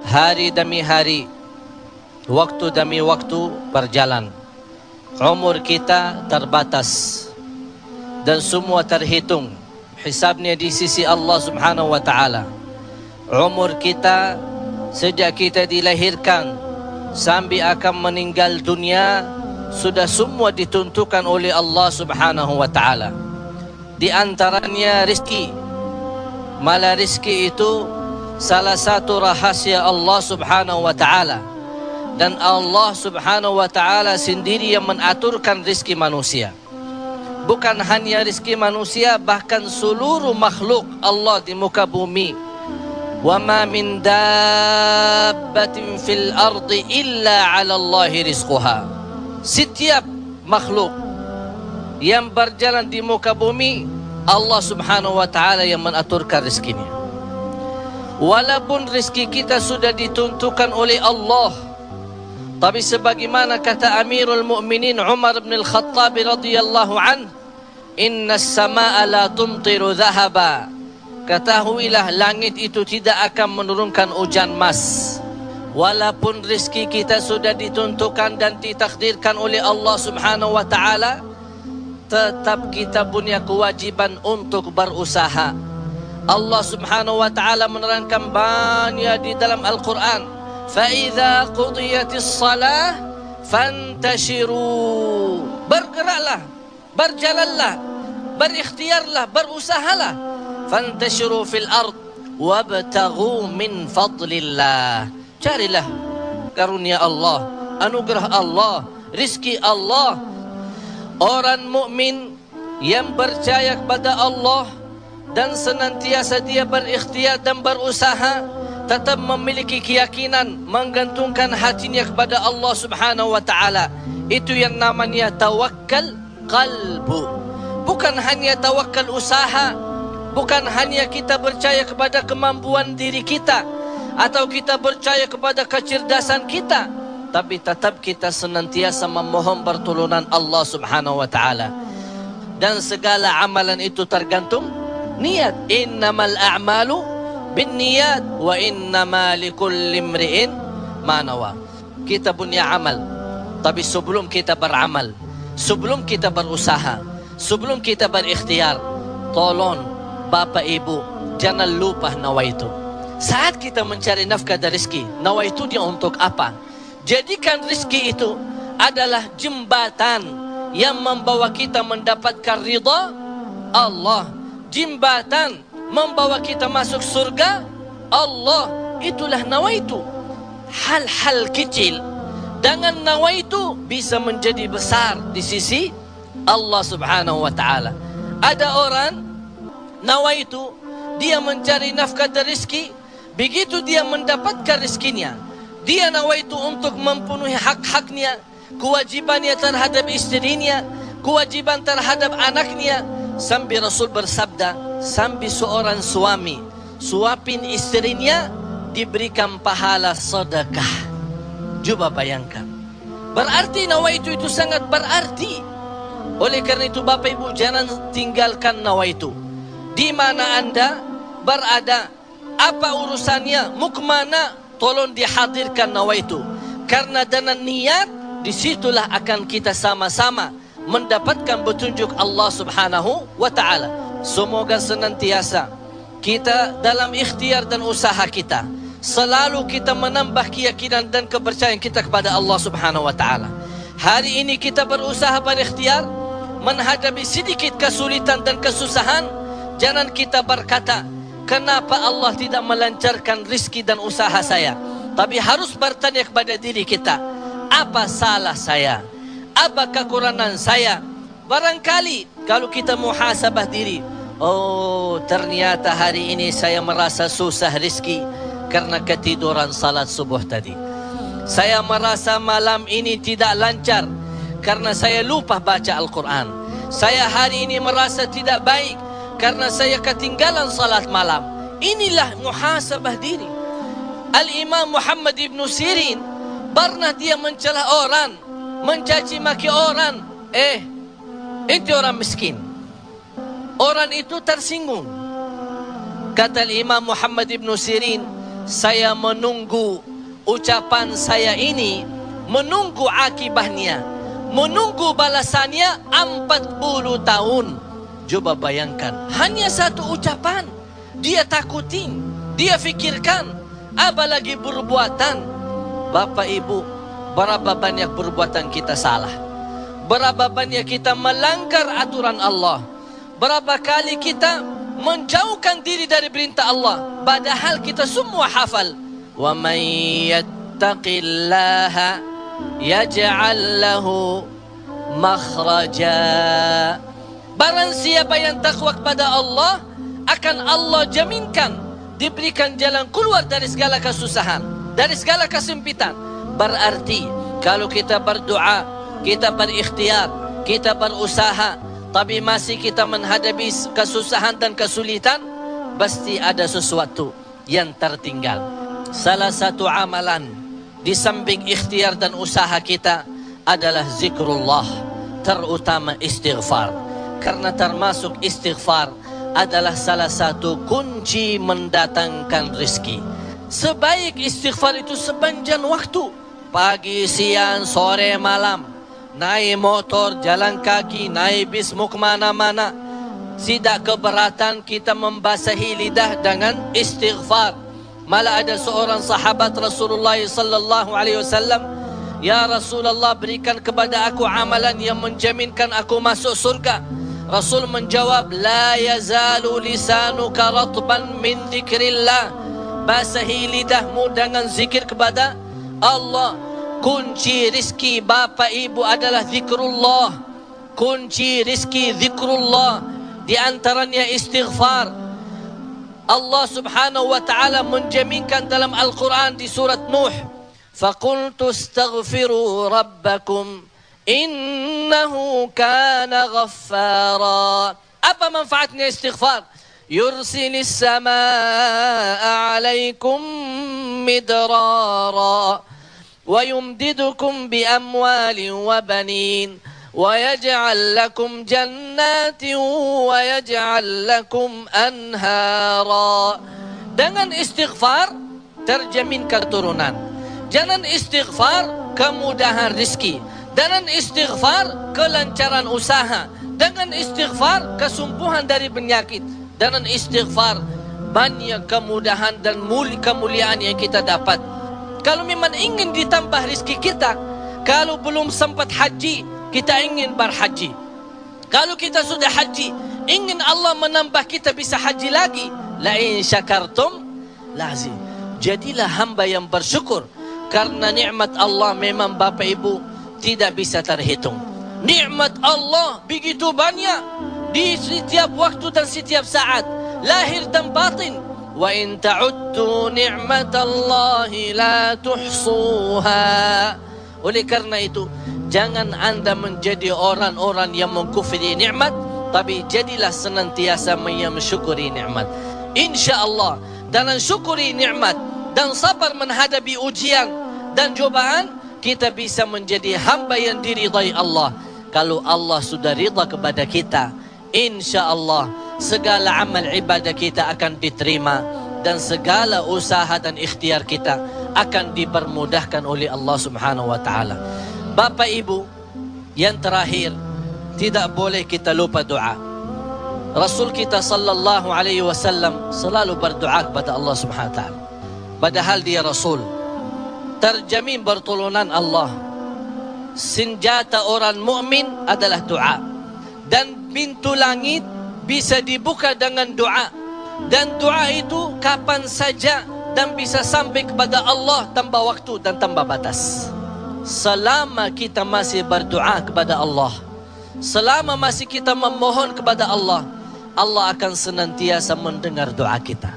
Hari demi hari, waktu demi waktu berjalan. Umur kita terbatas dan semua terhitung hisabnya di sisi Allah Subhanahu wa taala. Umur kita sejak kita dilahirkan sampai akan meninggal dunia sudah semua ditentukan oleh Allah Subhanahu wa taala. Di antaranya rezeki. Malah rezeki itu salah satu rahasia Allah Subhanahu wa taala, dan Allah Subhanahu wa taala sendiri yang mengaturkan rezeki manusia. Bukan hanya rezeki manusia, bahkan seluruh makhluk Allah di muka bumi. Wa ma min dabbatin fil ardi illa 'ala Allahi rizquha. Setiap makhluk yang berjalan di muka bumi, Allah Subhanahu wa taala yang mengaturkan rezekinya. Walaupun rezeki kita sudah ditentukan oleh Allah, tapi sebagaimana kata Amirul Mukminin Umar bin Al-Khattab radhiyallahu an, inna as-samaa'a la tumtiru dhahaba. Ketahuilah langit itu tidak akan menurunkan hujan emas. Walaupun rezeki kita sudah ditentukan dan ditakdirkan oleh Allah Subhanahu wa taala, tetap kita punya kewajiban untuk berusaha. Allah Subhanahu wa taala menerangkan banyak di dalam Al-Quran, فَإِذَا قُضِيَتِ الصَّلَاةِ فَانْتَشِرُوا. Bergeraklah, berjalanlah, berikhtiarlah, berusahalah. فَانْتَشِرُوا فِي الْأَرْضِ وَابْتَغُوا مِنْ فَضْلِ اللَّهِ. Carilah karunia Allah, anugerah Allah, rizki Allah. Orang mukmin yang percaya kepada Allah dan senantiasa dia berikhtiar dan berusaha, tetap memiliki keyakinan, menggantungkan hatinya kepada Allah Subhanahu wa taala. Itu yang namanya tawakkal qalbu. Bukan hanya tawakal usaha, bukan hanya kita percaya kepada kemampuan diri kita atau kita percaya kepada kecerdasan kita, tapi tetap kita senantiasa memohon pertolongan Allah Subhanahu wa taala. Dan segala amalan itu tergantung niat. Innamal a'malu binniyat wa innama likulli imri'in ma nawa. Kita punya amal, tapi sebelum kita beramal, sebelum kita berusaha, sebelum kita berikhtiar, tolong Bapak Ibu jangan lupa nawaitu. Saat kita mencari nafkah dan rezeki, nawaitu dia untuk apa? Jadikan rezeki itu adalah jembatan yang membawa kita mendapatkan ridha Allah, jembatan membawa kita masuk surga Allah. Itulah nawaitu. Hal-hal kecil dengan nawaitu bisa menjadi besar di sisi Allah Subhanahu wa taala. Ada orang nawaitu dia mencari nafkah dan rezeki, begitu dia mendapatkan rezekinya, dia nawaitu untuk memenuhi hak-haknya, kewajibannya terhadap istrinya, kewajiban terhadap anaknya. Sampai Rasul bersabda, sampai seorang suami suapin istrinya diberikan pahala sedekah. Coba bayangkan, berarti nawaitu itu sangat berarti. Oleh karena itu Bapak Ibu jangan tinggalkan nawaitu. Di mana anda berada, apa urusannya, mau kemana, tolong dihadirkan nawaitu. Karena dengan niat, disitulah akan kita sama-sama mendapatkan petunjuk Allah Subhanahu wa ta'ala. Semoga senantiasa kita dalam ikhtiar dan usaha kita, selalu kita menambah keyakinan dan kepercayaan kita kepada Allah Subhanahu wa ta'ala. Hari ini kita berusaha berikhtiar, menghadapi sedikit kesulitan dan kesusahan, jangan kita berkata, kenapa Allah tidak melancarkan rizki dan usaha saya? Tapi harus bertanya kepada diri kita, apa salah saya? Apa kekurangan saya? Barangkali kalau kita muhasabah diri, oh ternyata hari ini saya merasa susah rizki karena ketiduran salat subuh tadi. Saya merasa malam ini tidak lancar karena saya lupa baca Al-Quran. Saya hari ini merasa tidak baik karena saya ketinggalan salat malam. Inilah muhasabah diri. Al-Imam Muhammad ibn Sirin pernah dia mencela orang, mencaci maki orang. Ente orang miskin. Orang itu tersinggung. Kata Imam Muhammad ibn Sirin, saya menunggu ucapan saya ini, menunggu akibahnya, menunggu balasannya 40 tahun. Coba bayangkan, hanya satu ucapan dia takutin, dia fikirkan, apalagi perbuatan. Bapak Ibu, berapa banyak perbuatan kita salah, berapa banyak kita melanggar aturan Allah, berapa kali kita menjauhkan diri dari perintah Allah, padahal kita semua hafal. Wa may yattaqillaha yaj'al lahu makhraja. Barang siapa yang takwa kepada Allah, akan Allah jaminkan diberikan jalan keluar dari segala kesusahan, dari segala kesempitan. Berarti kalau kita berdoa, kita berikhtiar, kita berusaha, tapi masih kita menghadapi kesusahan dan kesulitan, pasti ada sesuatu yang tertinggal. Salah satu amalan di samping ikhtiar dan usaha kita adalah zikrullah, terutama istighfar. Karena termasuk istighfar adalah salah satu kunci mendatangkan rezeki. Sebaik istighfar itu sepanjang waktu, pagi, siang, sore, malam. Naik motor, jalan kaki, naik bis, mau kemana-mana. Tidak keberatan kita membasahi lidah dengan istighfar. Malah ada seorang sahabat Rasulullah sallallahu alaihi wasallam, ya Rasulullah, berikan kepada aku amalan yang menjaminkan aku masuk surga. Rasul menjawab, la yazalu lisanuka ratban min dzikrillah. Basahi lidahmu dengan zikir kepada Allah. Kunci rizki Bapak Ibu adalah zikrullah. Kunci rizki zikrullah, di antaranya istighfar. Allah subhanahu wa ta'ala menjaminkan dalam Al-Quran di surat Nuh, faqultu astaghfiru rabbakum innahu kana ghaffara. Apa manfaatnya istighfar? Yursilis samaa alaikum midrara wa yumdidukum bi amwalin wa banin wa yaj'al lakum jannatin wa yaj'al lakum anhara. Dengan istighfar terjamin keturunan. Dengan istighfar kemudahan rezeki. Dengan istighfar kelancaran usaha. Dengan istighfar kesembuhan dari penyakit. Dengan istighfar banyak kemudahan dan kemuliaan yang kita dapat. Kalau memang ingin ditambah rezeki kita, kalau belum sempat haji, kita ingin berhaji. Kalau kita sudah haji, ingin Allah menambah kita bisa haji lagi. La in syakartum lazim. Jadilah hamba yang bersyukur, karena nikmat Allah memang Bapak Ibu tidak bisa terhitung. Nikmat Allah begitu banyak di setiap waktu dan setiap saat, lahir dan batin. Wa in ta'uddu ni'matallahi la tuhsuha. Oleh karena itu, jangan anda menjadi orang-orang yang mengkufri nikmat, tapi jadilah senantiasa mensyukuri nikmat. InsyaAllah dengan syukuri nikmat dan sabar menghadapi ujian dan cobaan, kita bisa menjadi hamba yang diridai Allah. Kalau Allah sudah ridha kepada kita, InsyaAllah segala amal ibadah kita akan diterima, dan segala usaha dan ikhtiar kita akan dipermudahkan oleh Allah subhanahu wa ta'ala. Bapak Ibu, yang terakhir, tidak boleh kita lupa doa. Rasul kita sallallahu alaihi wasallam selalu berdoa kepada Allah subhanahu wa ta'ala. Padahal dia Rasul, terjamin pertolongan Allah. Senjata orang mukmin adalah doa, dan pintu langit bisa dibuka dengan doa. Dan doa itu kapan saja dan bisa sampai kepada Allah tanpa waktu dan tanpa batas. Selama kita masih berdoa kepada Allah, selama masih kita memohon kepada Allah, Allah akan senantiasa mendengar doa kita.